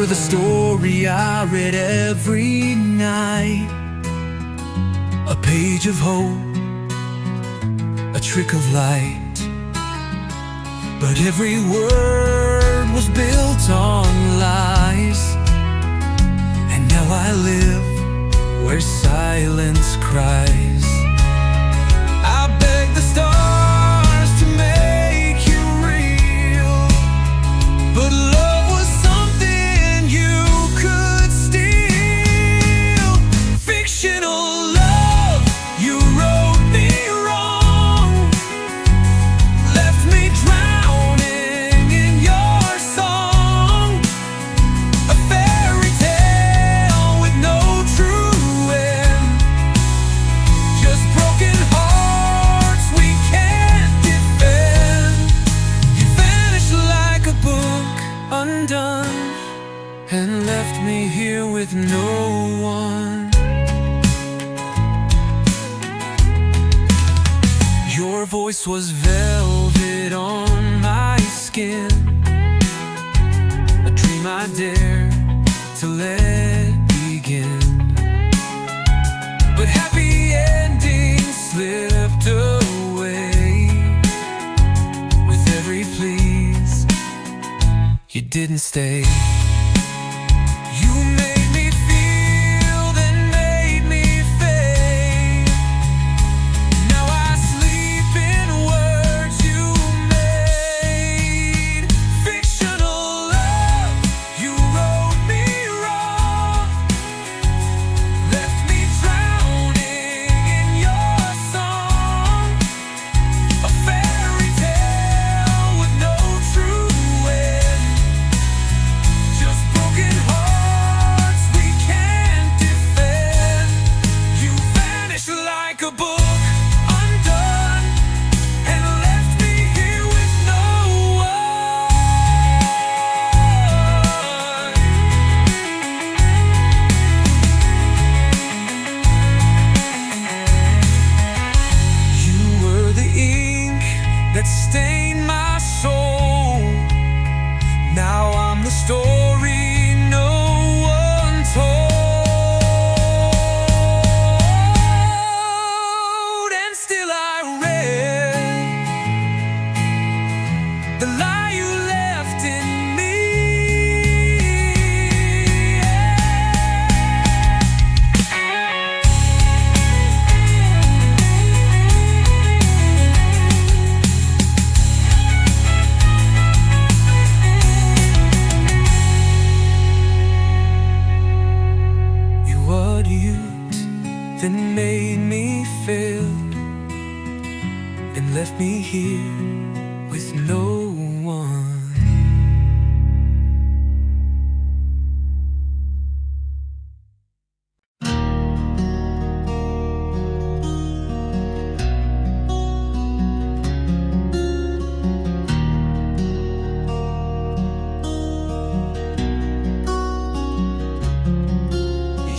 were the story I read every night, a page of hope, a trick of light. But every word was built on lies, and now I live where silence cries. I beg the stars to make you real, but love was something you could steal. Fictional love, you wrote me wrong, left me drowning in your song. A fairy tale with no true end, just broken hearts we can't defend. You vanished like a book undone, and left me here with no one. Your voice was velvet on my skin, a dream I dare to let begin. But happy endings slipped away with every please. You didn't stay. You made me feel, then made me fade. Now I sleep in words you made. Fictional love, you wrote me wrong, left me drowning in your song. A fairy tale with no true end, just broken hearts we can't defend. You vanished like a book undone, and left me here with no one. You were the ink that stained my soul. Now I'm the story no one told, and still I read the lie you left in me. You what used, then made me fail, and left me here with no one.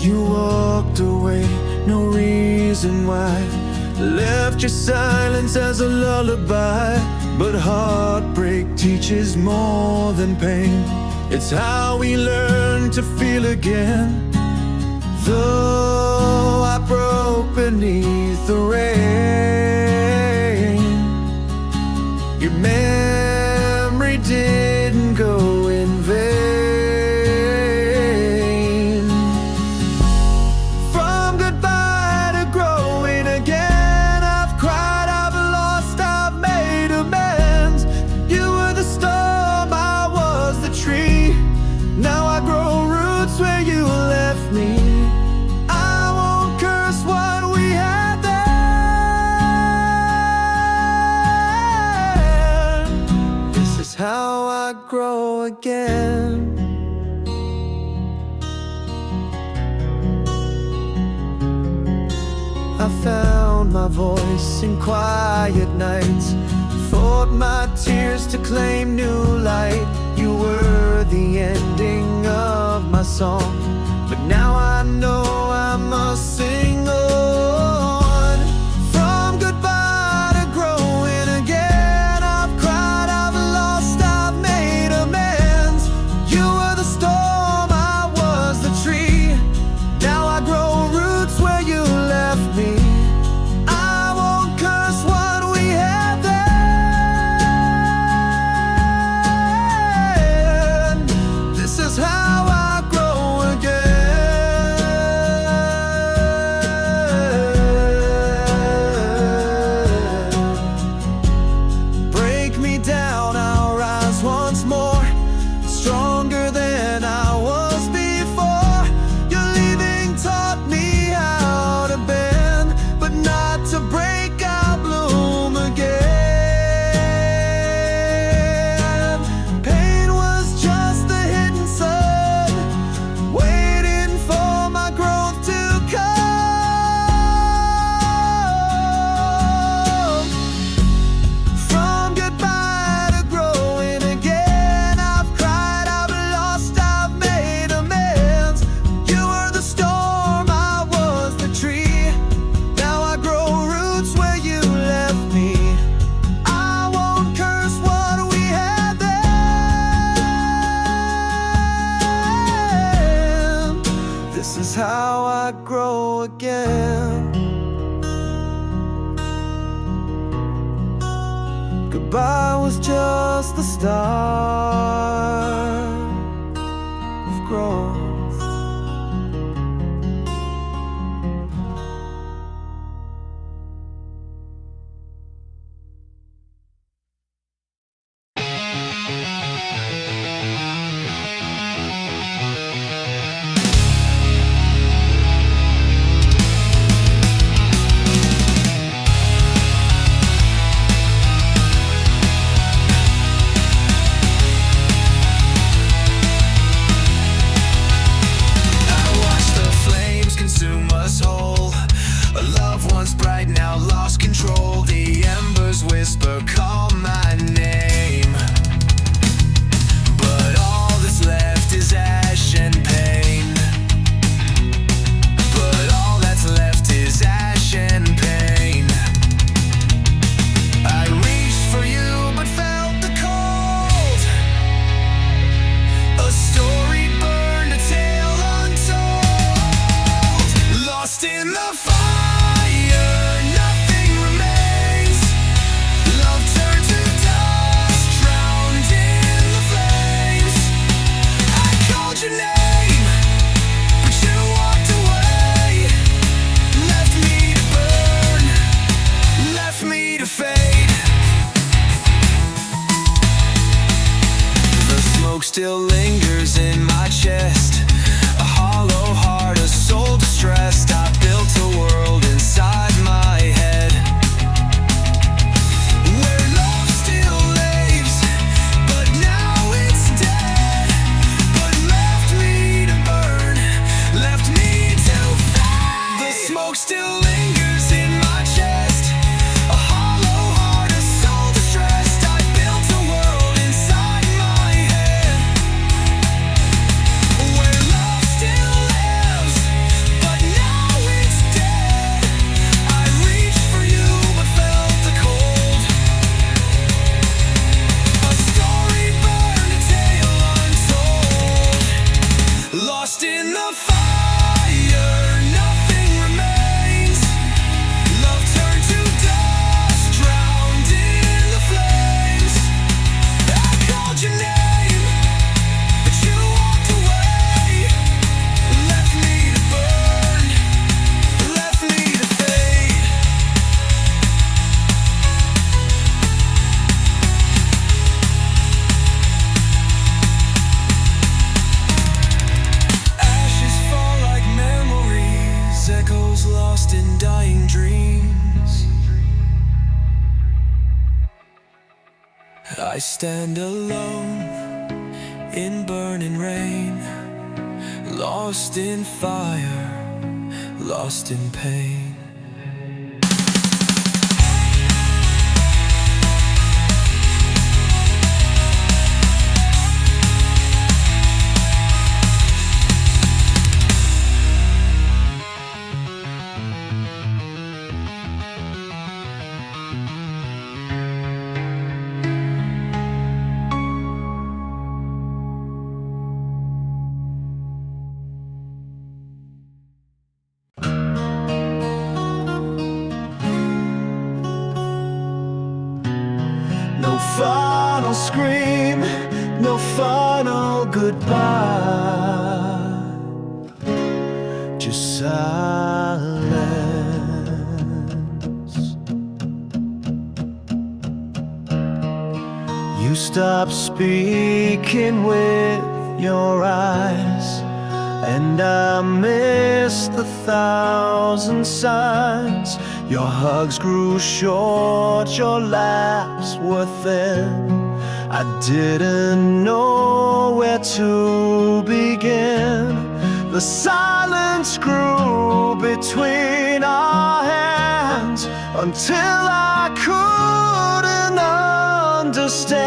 You walked away, no reason why. Left your silence as a lullaby. But heartbreak teaches more than pain. It's how we learn to feel again. Though I broke beneath the rain, your memory didn't go in vain. From goodbye to growing again, I've cried, I've lost, I've made amends. You were the storm, I was the tree. Now I grow roots where you left me. I won't curse what we had then. This is how I grow again. I found my voice in quiet nights, thought my tears to claim new light. You were the ending of my song, but now I know I must sing on. From goodbye to growing again, I've cried, I've lost, I've made amends. You were the storm, go again. Goodbye was just the start of growth. Whisper, call my name, but all that's left is ash and pain. But all that's left is ash and pain. I reached for you but felt the cold. A story burned, a tale untold. Lost in the fire. Still lingers in my chest, a hollow heart, a soul distressed. I built a world inside my head, where love still lives, but now it's dead. But left me to burn, left me to fade. The smoke still lingers in my chest, a hollow heart, a soul distressed. I built a world inside my head, where love still lives, but now it's dead. I reached for you but felt the cold. A story burned, a tale untold. Lost in the fire, nothing remains. Love turned to dust, drowned in the flames. I called your name, but you walked away. Left me to burn, left me to fade. Ashes fall like memories, echoes lost in dying dreams. I stand alone in burning rain, lost in fire, lost in pain. No final scream, no final goodbye, just silence. You stop speaking with your eyes, and I miss the thousand signs. Your hugs grew short, your laughs were thin. I didn't know where to begin. The silence grew between our hands until I couldn't understand.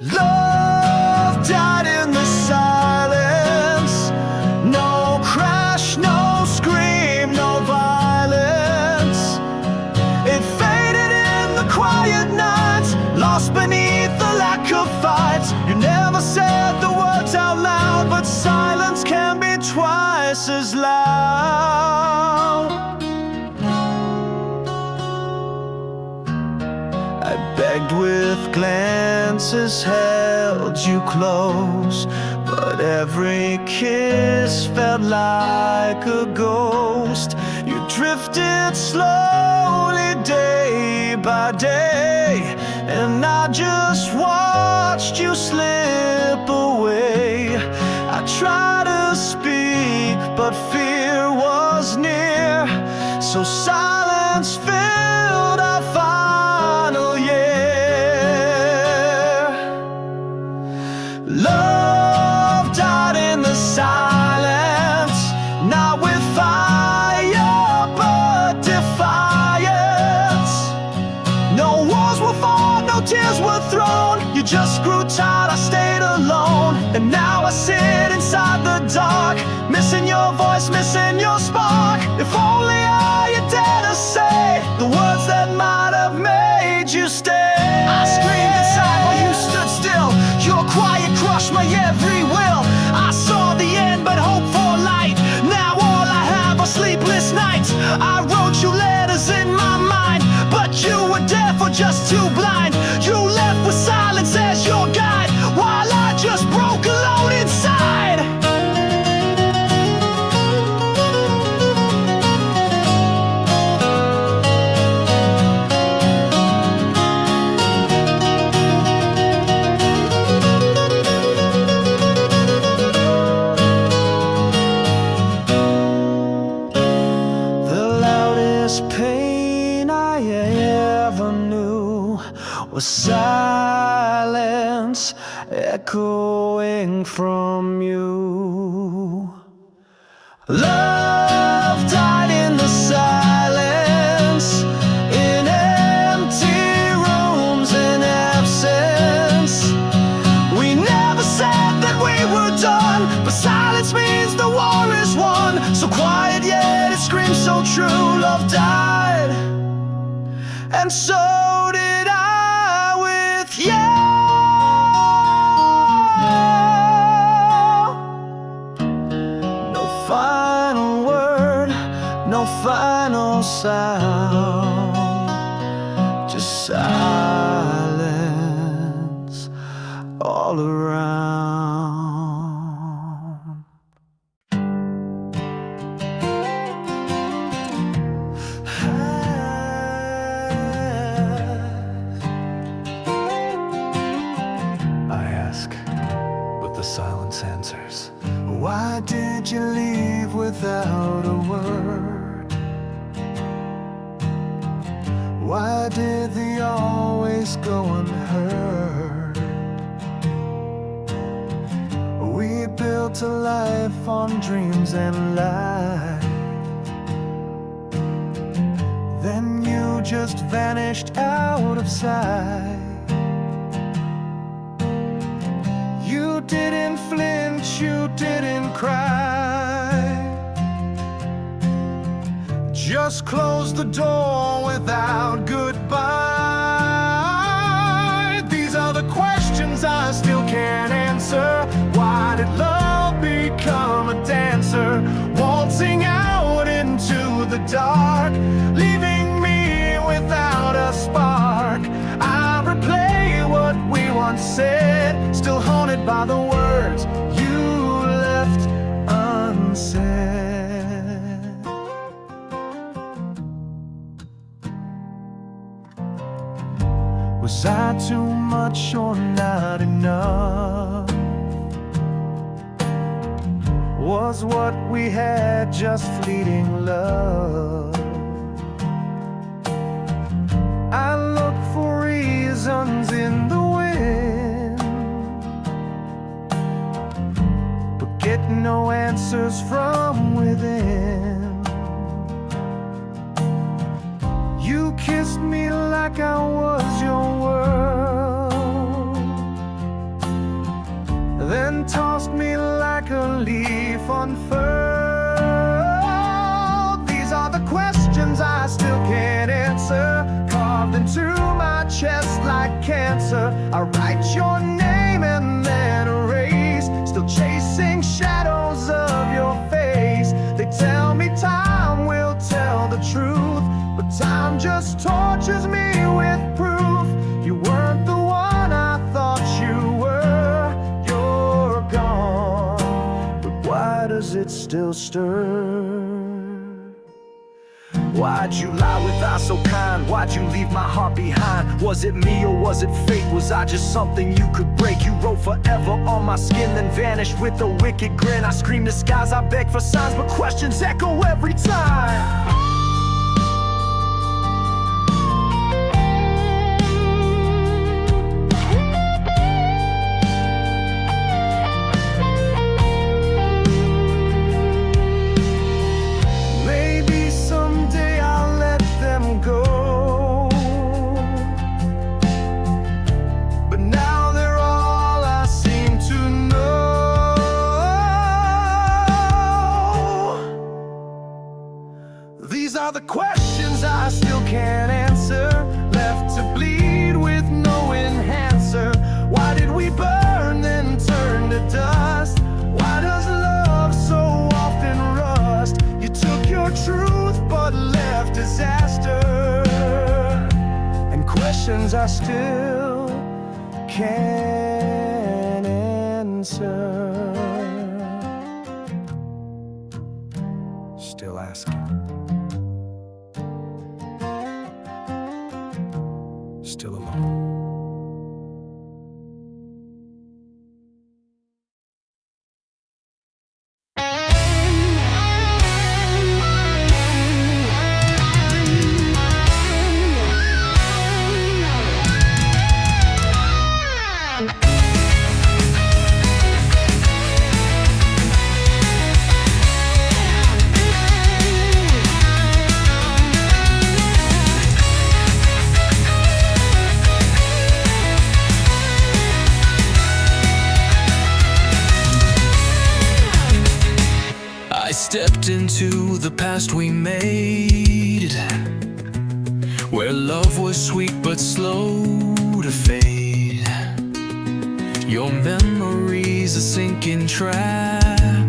Love died in the silence. No crash, no scream, no violence. It faded in the quiet nights, lost beneath the lack of fights. You never said the words out loud, but silence came answers loud. I begged with glances, held you close, but every kiss felt like a ghost. You drifted slowly day by day, and I just watched you slip away. I tried to speak, but fear was near, so silence filled our final year. Love died in the silence, not with fire, but defiance. No walls were fought, no tears were thrown. You just grew tired, I stayed alone. And now I sit inside the dark, missing your voice, missing your spark. If only I had dared to say the words that might have made you stay. I screamed inside while you stood still. Your quiet crushed my every will. I saw the end but hope for light. Now all I have are sleepless nights. I wrote you letters in my mind, but you were deaf or just too blind. You left with silence as your guide, while I just broke alone inside. The loudest pain I ever knew was silence echoing from you. Love died in the silence, in empty rooms and absence. We never said that we were done, but silence means the war is won. So quiet yet it screams so true. Love died, and so did I with you. No final word, no final sound, just silence all around. I ask, but the silence answers. Why did you leave without a word? Why did the always go unheard? We built a life on dreams and lies. Then you just vanished out of sight. You didn't flinch, you didn't cry. Just close the door without goodbye. These are the questions I still can't answer. Why did love become a dancer, waltzing out into the dark, leaving me without a spark? I replay what we once said, still haunted by the words you left unsaid. Was I too much or not enough? Was what we had just fleeting love? I look for reasons in the wind, but get no answers from within. You kissed me like I was your world, then tossed me like a leaf unfurled. These are the questions I still can't answer, carved into my chest like cancer. I write your name and then erase, still chasing shadows of your face. it still stir? Why'd you lie with eyes so kind? Why'd you leave my heart behind? Was it me or was it fate? Was I just something you could break? You wrote forever on my skin, then vanished with a wicked grin. I scream the skies, I beg for signs, but questions echo every time. These are the questions I still can't answer, left to bleed with no enhancer. Why did we burn then turn to dust? Why does love so often rust? You took your truth but left disaster, and questions I still can't answer. Still asking. Still alone. I stepped into the past we made, where love was sweet but slow to fade. Your memory's a sinking trap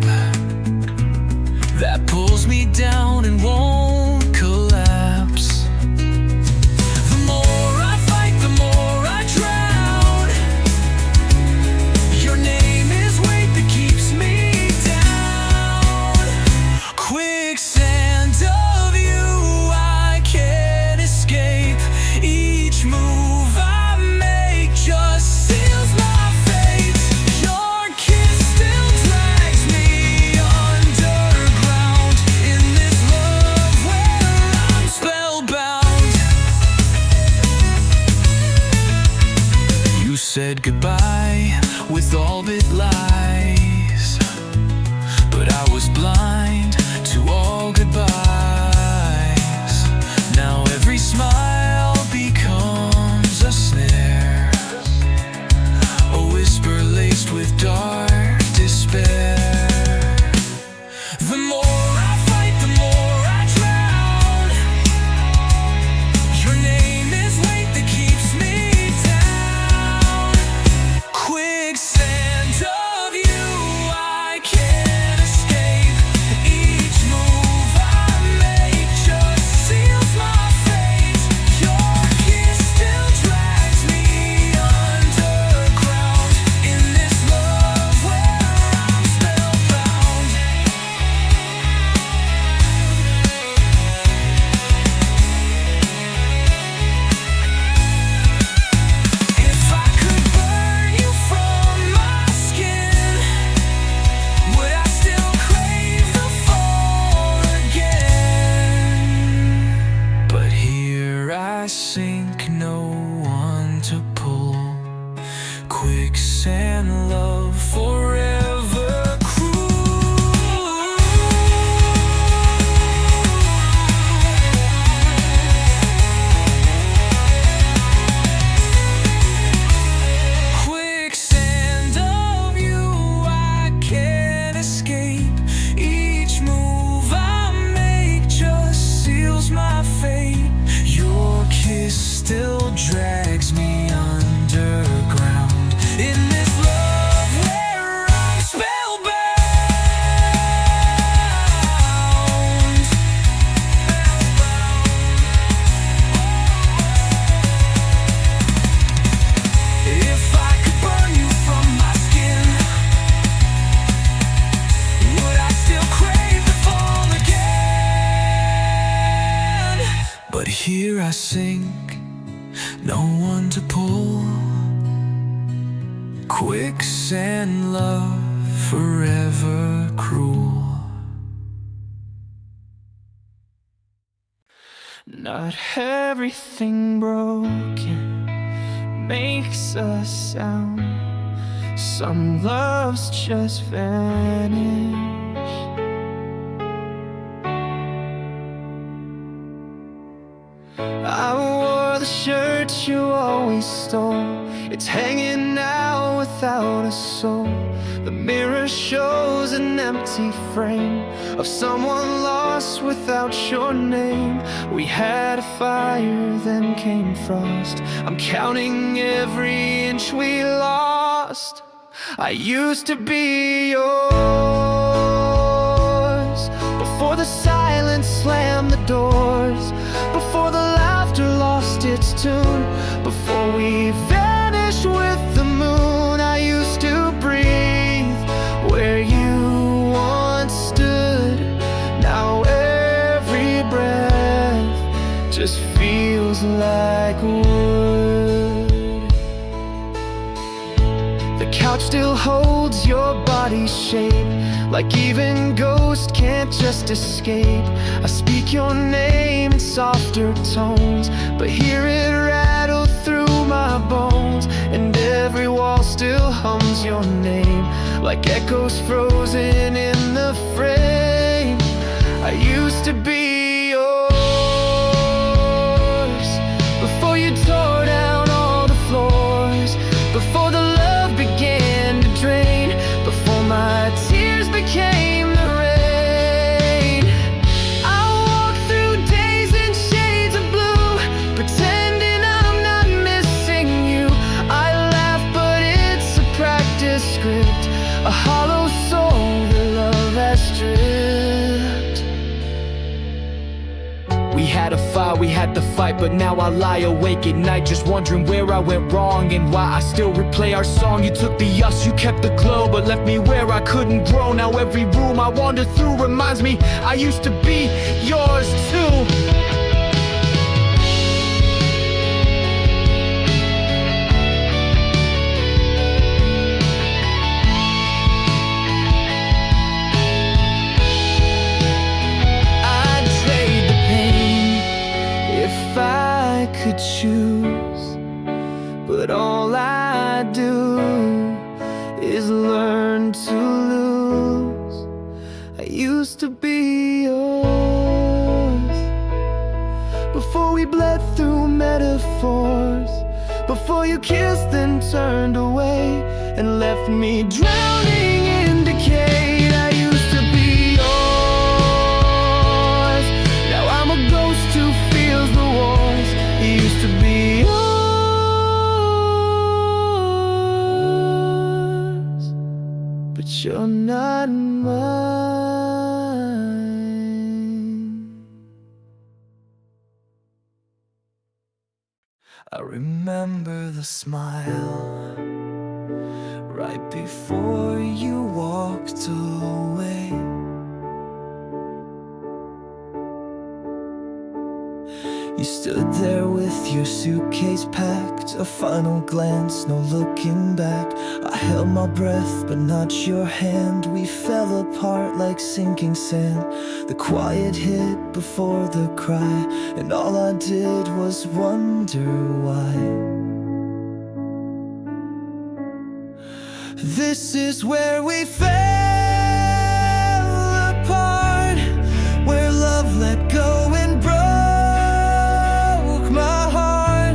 that pulls me down and won't collapse. The more I fight, the more I drown. Your name is weight that keeps me down. Quicksand of you, I can't escape. Each move I make just seals my fate. Your kiss still drags me underground in this love here I sink, no one to pull. Quicksand love, forever cruel. Not everything broken makes a sound. Some loves just vanish. I wore the shirt you always stole. It's hanging out without a soul. The mirror shows an empty frame of someone lost without your name. We had a fire, then came frost. I'm counting every inch we lost. I used to be yours before the silence slammed the doors, before the laughter lost its tune, before we vanished with the moon. I used to breathe where you once stood. Now every breath just feels like wood. The couch still holds your body's shape, like even ghosts can't just escape. I speak your name in softer tones, but hear it rattle through my bones. And every wall still hums your name, like echoes frozen in the frame. I used to be yours before you tore down all the floors, before the love began to drain, before my tears became the rain. I walk through days in shades of blue, pretending I'm not missing you. I laugh, but it's a practice script, a hollow soul that love has stripped. We had a fight, we had to fight, but now I lie awake at night, just wondering where I went wrong and why I still replay our song. You took the us, you kept the glow, but left me where I couldn't grow. Now every room I wander through reminds me I used to be yours too. I'd trade the pain if I could choose, but all I do is learn to lose. I used to be yours before we bled through metaphors, before you kissed then turned away and left me drowning in decay. I used to be yours, now I'm a ghost who feels the wars. You used to be yours, but you're not mine. I remember the smile right before you walked away. You stood there with your suitcase packed, a final glance, no looking back. I held my breath, but not your hand. We fell apart like sinking sand. The quiet hit before the cry, and all I did was wonder why. This is where we fell apart, where love let go and broke my heart.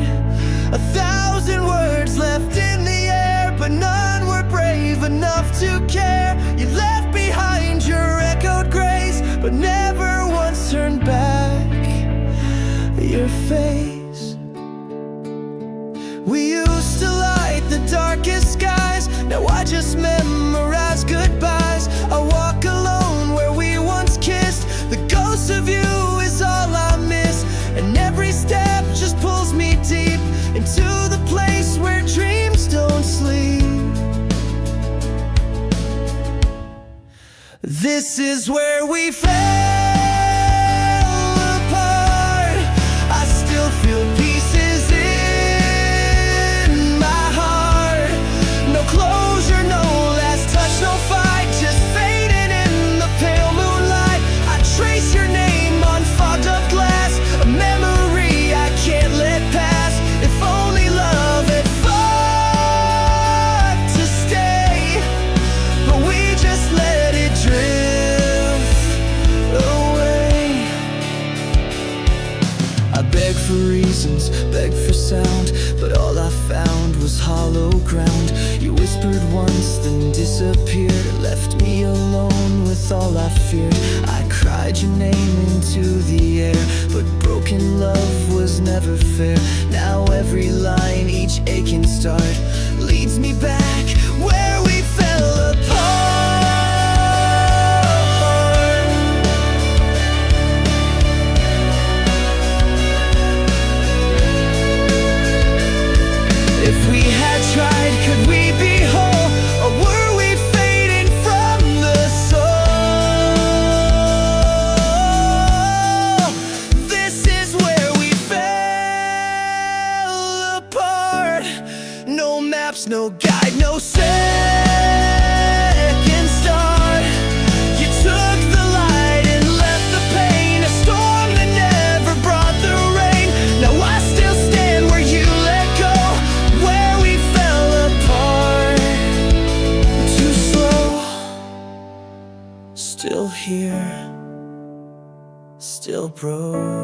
1,000 words left in the air, but none were brave enough to care. You left behind your echoed grace, but never once turned back your face. We used to light the darkest skies, now I just memorize goodbyes. I walk alone where we once kissed, the ghost of you is all I miss. And every step just pulls me deep into the place where dreams don't sleep. This is where we fell apart. I still seasons, begged for sound, but all I found was hollow ground. You whispered once, then disappeared, left me alone with all I feared. I cried your name into the air, but broken love was never fair. Now every line, each aching start, leads me back where we fell apart. If we had tried, could we be whole, or were we fading from the soul? This is where we fell apart. No maps, no guide, no second start. You took the light and left the pain, a storm that never brought the rain. Now I still stand where you let go, where we fell apart. Too slow, still here, still broken.